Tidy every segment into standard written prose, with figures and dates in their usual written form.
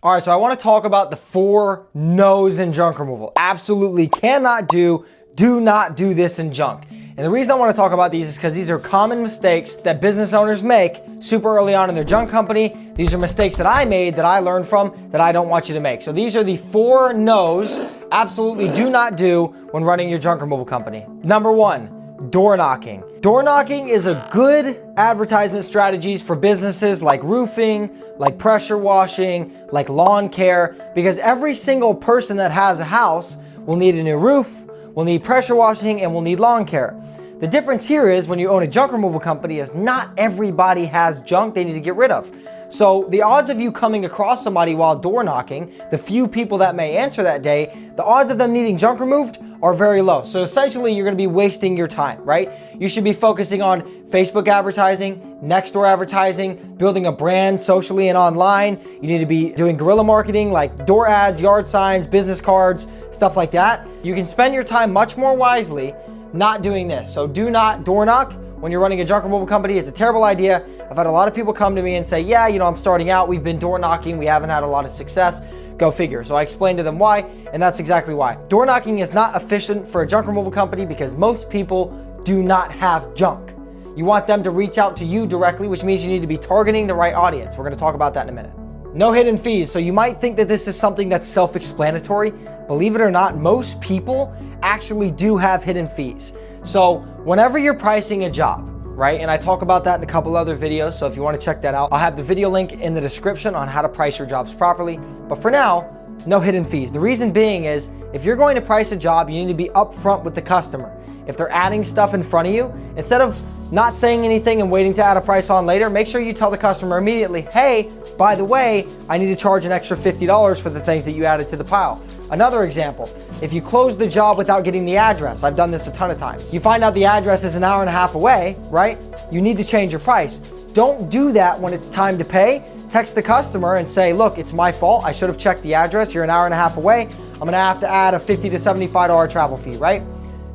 All right, so I want to talk about the 4 no's in junk removal. Absolutely cannot do not do this in junk. And the reason I want to talk about these is because these are common mistakes that business owners make super early on in their junk company. These are mistakes that I made, that I learned from, that I don't want you to make. So these are the 4 no's absolutely do not do when running your junk removal company. Number 1, door knocking. Door knocking is a good advertisement strategies for businesses like roofing, like pressure washing, like lawn care, because every single person that has a house will need a new roof, will need pressure washing, and will need lawn care. The difference here is when you own a junk removal company is not everybody has junk they need to get rid of. So the odds of you coming across somebody while door knocking, the few people that may answer that day, the odds of them needing junk removed are very low. So essentially you're gonna be wasting your time, right? You should be focusing on Facebook advertising, next door advertising, building a brand socially and online. You need to be doing guerrilla marketing like door ads, yard signs, business cards, stuff like that. You can spend your time much more wisely not doing this. So do not door knock when you're running a junk removal company. It's a terrible idea. I've had a lot of people come to me and say, yeah, I'm starting out. We've been door knocking. We haven't had a lot of success. Go figure. So I explained to them why, and that's exactly why. Door knocking is not efficient for a junk removal company because most people do not have junk. You want them to reach out to you directly, which means you need to be targeting the right audience. We're going to talk about that in a minute. No hidden fees. So you might think that this is something that's self-explanatory. Believe it or not, most people actually do have hidden fees. So whenever you're pricing a job, right? And I talk about that in a couple other videos. So if you want to check that out, I'll have the video link in the description on how to price your jobs properly. But for now, no hidden fees. The reason being is if you're going to price a job, you need to be upfront with the customer. If they're adding stuff in front of you, instead of not saying anything and waiting to add a price on later, make sure you tell the customer immediately, hey, by the way, I need to charge an extra $50 for the things that you added to the pile. Another example, if you close the job without getting the address, I've done this a ton of times. You find out the address is an hour and a half away, right? You need to change your price. Don't do that when it's time to pay. Text the customer and say, look, it's my fault. I should have checked the address. You're an hour and a half away. I'm gonna have to add a $50 to $75 travel fee, right?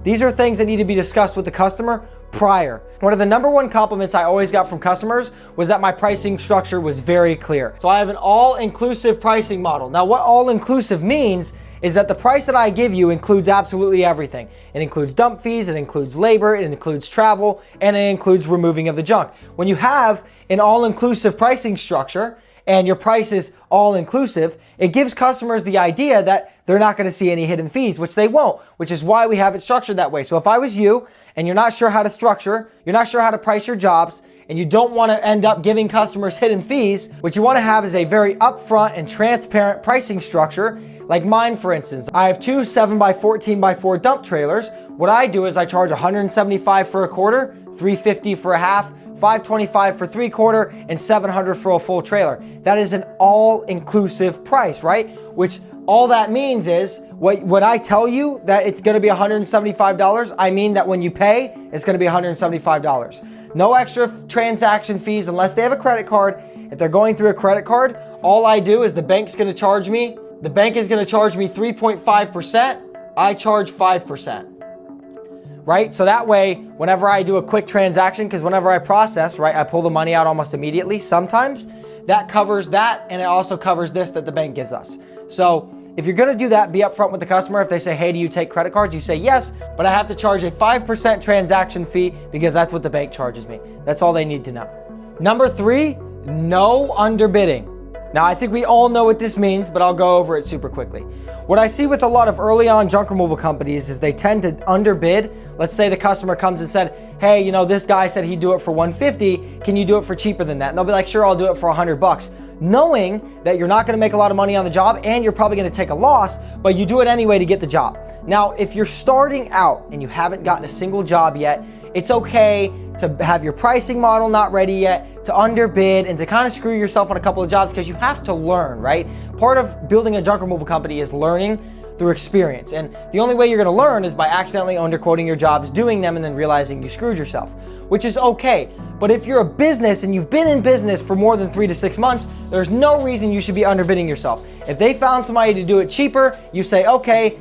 These are things that need to be discussed with the customer prior. One of the number 1 compliments I always got from customers was that my pricing structure was very clear. So I have an all-inclusive pricing model. Now what all-inclusive means is that the price that I give you includes absolutely everything. It includes dump fees, it includes labor, it includes travel, and it includes removing of the junk. When you have an all-inclusive pricing structure and your price is all-inclusive, it gives customers the idea that they're not gonna see any hidden fees, which they won't, which is why we have it structured that way. So if I was you and you're not sure how to structure, you're not sure how to price your jobs, and you don't wanna end up giving customers hidden fees, what you wanna have is a very upfront and transparent pricing structure. Like mine, for instance, I have 2 7x14x4 dump trailers. What I do is I charge $175 for a quarter, $350 for a half, $525 for 3/4, and $700 for a full trailer. That is an all-inclusive price, right? Which all that means is, when I tell you that it's gonna be $175, I mean that when you pay, it's gonna be $175. No extra transaction fees unless they have a credit card. If they're going through a credit card, all I do is the bank is gonna charge me 3.5%, I charge 5%. Right? So that way, whenever I do a quick transaction, because whenever I process, right, I pull the money out almost immediately. Sometimes that covers that, and it also covers this that the bank gives us. So if you're gonna do that, be upfront with the customer. If they say, hey, do you take credit cards? You say yes, but I have to charge a 5% transaction fee because that's what the bank charges me. That's all they need to know. Number 3, no underbidding. Now, I think we all know what this means, but I'll go over it super quickly. What I see with a lot of early on junk removal companies is they tend to underbid. Let's say the customer comes and said, hey, this guy said he'd do it for $150. Can you do it for cheaper than that? And they'll be like, sure, I'll do it for $100. Knowing that you're not gonna make a lot of money on the job and you're probably gonna take a loss, but you do it anyway to get the job. Now, if you're starting out and you haven't gotten a single job yet, it's okay to have your pricing model not ready yet, to underbid, and to kind of screw yourself on a couple of jobs because you have to learn, right? Part of building a junk removal company is learning through experience. And the only way you're gonna learn is by accidentally underquoting your jobs, doing them, and then realizing you screwed yourself, which is okay. But if you're a business and you've been in business for more than 3 to 6 months, there's no reason you should be underbidding yourself. If they found somebody to do it cheaper, you say, okay,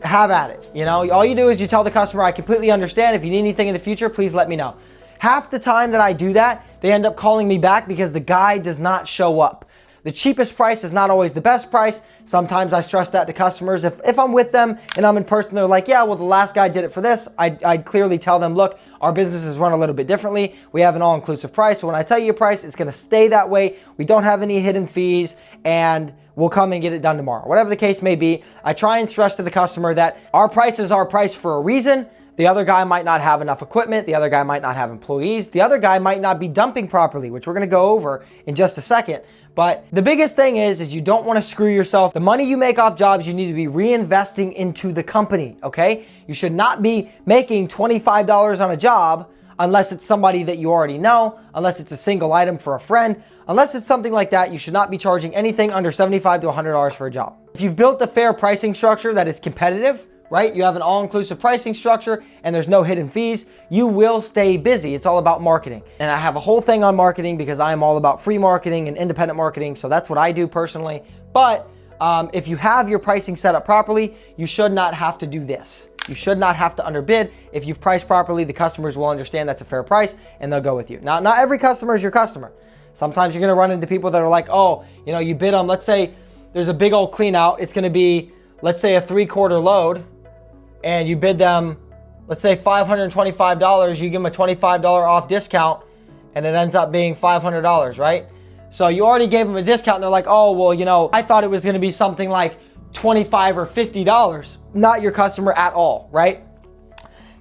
have at it. All you do is you tell the customer, I completely understand. If you need anything in the future, please let me know. Half the time that I do that, they end up calling me back because the guy does not show up. The cheapest price is not always the best price. Sometimes I stress that to customers. If I'm with them and I'm in person, they're like, yeah, well, the last guy did it for this. I'd clearly tell them, look, our business is run a little bit differently. We have an all-inclusive price. So when I tell you a price, it's going to stay that way. We don't have any hidden fees, and we'll come and get it done tomorrow. Whatever the case may be, I try and stress to the customer that our price is our price for a reason. The other guy might not have enough equipment. The other guy might not have employees. The other guy might not be dumping properly, which we're going to go over in just a second. But the biggest thing is you don't want to screw yourself. The money you make off jobs, you need to be reinvesting into the company, okay? You should not be making $25 on a job unless it's somebody that you already know, unless it's a single item for a friend. Unless it's something like that, you should not be charging anything under $75 to $100 for a job. If you've built a fair pricing structure that is competitive, right? You have an all-inclusive pricing structure and there's no hidden fees, you will stay busy. It's all about marketing. And I have a whole thing on marketing because I am all about free marketing and independent marketing. So that's what I do personally. But if you have your pricing set up properly, you should not have to do this. You should not have to underbid. If you've priced properly, the customers will understand that's a fair price and they'll go with you. Now, not every customer is your customer. Sometimes you're gonna run into people that are like, oh, you know, you bid them, let's say there's a big old clean out. It's gonna be, let's say a 3/4 load, and you bid them, let's say $525, you give them a $25 off discount, and it ends up being $500, right? So you already gave them a discount, and they're like, oh, well, you know, I thought it was gonna be something like $25 or $50. Not your customer at all, right?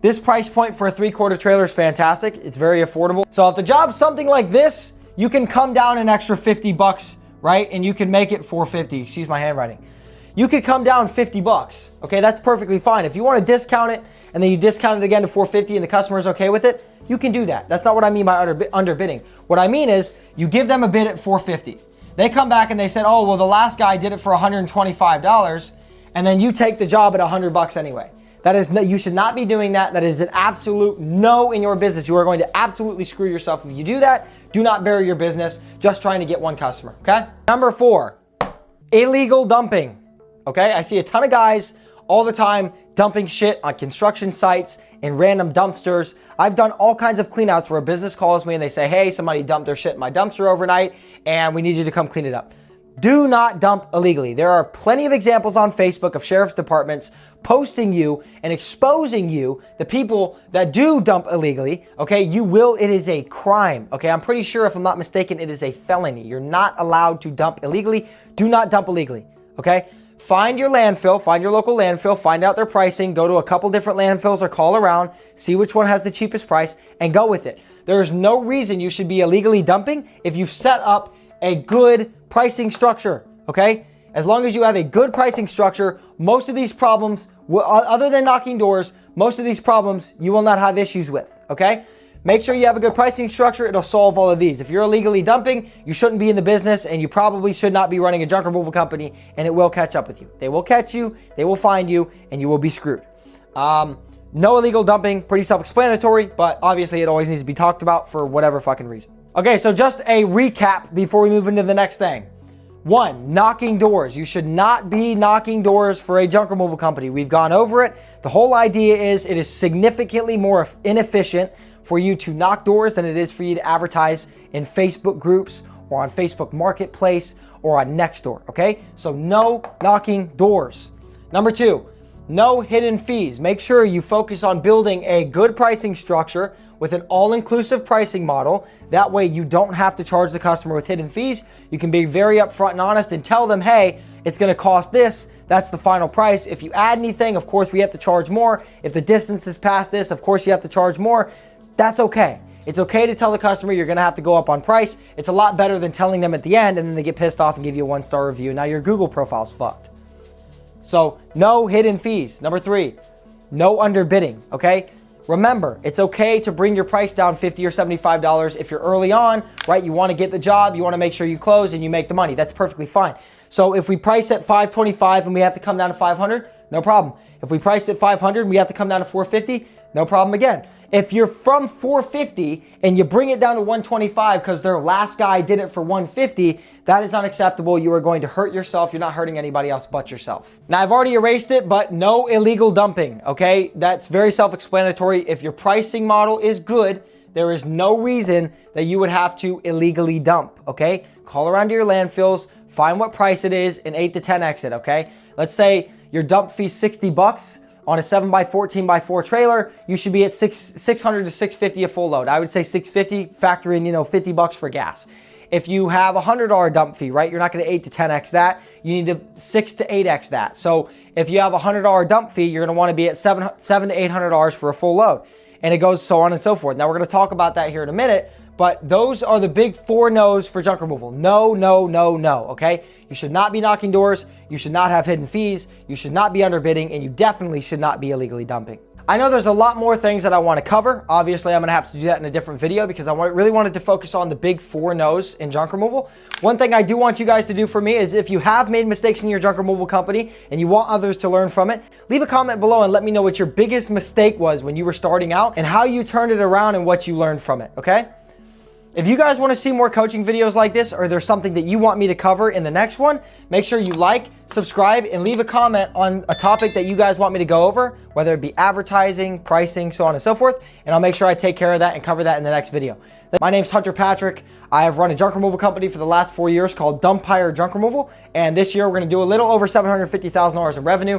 This price point for a 3/4 trailer is fantastic. It's very affordable. So if the job's something like this, you can come down an extra 50 bucks, right? And you can make it $450. Excuse my handwriting. You could come down 50 bucks. Okay, that's perfectly fine. If you want to discount it and then you discount it again to $450 and the customer is okay with it, you can do that. That's not what I mean by underbidding. What I mean is you give them a bid at $450. They come back and they said, oh, well, the last guy did it for $125, and then you take the job at 100 bucks anyway. That is, you should not be doing that. That is an absolute no in your business. You are going to absolutely screw yourself if you do that. Do not bury your business just trying to get one customer, okay? Number 4, illegal dumping. Okay, I see a ton of guys all the time dumping shit on construction sites in random dumpsters. I've done all kinds of cleanouts where a business calls me and they say, hey, somebody dumped their shit in my dumpster overnight and we need you to come clean it up. Do not dump illegally. There are plenty of examples on Facebook of sheriff's departments posting you and exposing you, the people that do dump illegally. Okay, it is a crime. Okay, I'm pretty sure, if I'm not mistaken, it is a felony. You're not allowed to dump illegally. Do not dump illegally. Okay. Find your landfill, find your local landfill, find out their pricing, go to a couple different landfills or call around, see which one has the cheapest price and go with it. There is no reason you should be illegally dumping if you've set up a good pricing structure, okay? As long as you have a good pricing structure, most of these problems, other than knocking doors, most of these problems you will not have issues with, okay? Make sure you have a good pricing structure. It'll solve all of these. If you're illegally dumping, you shouldn't be in the business and you probably should not be running a junk removal company, and it will catch up with you. They will catch you, they will find you, and you will be screwed. No illegal dumping, pretty self-explanatory, but obviously it always needs to be talked about for whatever fucking reason. Okay, so just a recap before we move into the next thing. 1, knocking doors. You should not be knocking doors for a junk removal company. We've gone over it. The whole idea is it is significantly more inefficient for you to knock doors than it is for you to advertise in Facebook groups or on Facebook Marketplace or on Nextdoor, okay? So no knocking doors. Number 2, no hidden fees. Make sure you focus on building a good pricing structure with an all-inclusive pricing model. That way you don't have to charge the customer with hidden fees. You can be very upfront and honest and tell them, hey, it's gonna cost this. That's the final price. If you add anything, of course we have to charge more. If the distance is past this, of course you have to charge more. That's okay. It's okay to tell the customer you're gonna have to go up on price. It's a lot better than telling them at the end and then they get pissed off and give you a 1-star review. Now your Google profile's fucked. So no hidden fees. Number 3, no underbidding, okay? Remember, it's okay to bring your price down $50 or $75 if you're early on, right? You wanna get the job, you wanna make sure you close and you make the money. That's perfectly fine. So if we price at $525 and we have to come down to $500, no problem. If we price at $500 and we have to come down to $450, no problem again. If you're from $450 and you bring it down to $125 because their last guy did it for $150, that is unacceptable. You are going to hurt yourself. You're not hurting anybody else but yourself. Now, I've already erased it, but no illegal dumping, okay? That's very self-explanatory. If your pricing model is good, there is no reason that you would have to illegally dump, okay? Call around to your landfills, Find what price it is and 8 to 10x it, okay? Let's say your dump fee $60 on a 7x14x4 trailer. You should be at 600 to 650 a full load. I would say 650, factor in, $50 for gas. If you have a $100 dump fee, right, you're not going to 8 to 10x that. You need to 6 to 8x that. So if you have a $100 dump fee, you're going to want to be at $700 to $800 for a full load. And it goes so on and so forth. Now we're going to talk about that here in a minute, but those are the big 4 no's for junk removal. No, no, no, no, okay? You should not be knocking doors. You should not have hidden fees. You should not be underbidding, and you definitely should not be illegally dumping. I know there's a lot more things that I want to cover. Obviously, I'm going to have to do that in a different video because I really wanted to focus on the big 4 no's in junk removal. One thing I do want you guys to do for me is if you have made mistakes in your junk removal company and you want others to learn from it, leave a comment below and let me know what your biggest mistake was when you were starting out and how you turned it around and what you learned from it, okay? If you guys want to see more coaching videos like this, or there's something that you want me to cover in the next one, make sure you like, subscribe, and leave a comment on a topic that you guys want me to go over, whether it be advertising, pricing, so on and so forth, and I'll make sure I take care of that and cover that in the next video. My name's Hunter Patrick. I have run a junk removal company for the last 4 years called Dumpire Junk Removal, and this year we're going to do a little over $750,000 in revenue.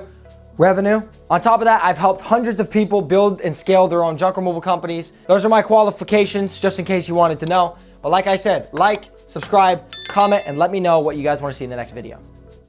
On top of that, I've helped hundreds of people build and scale their own junk removal companies. Those are my qualifications, just in case you wanted to know. But like I said, like, subscribe, comment, and let me know what you guys want to see in the next video.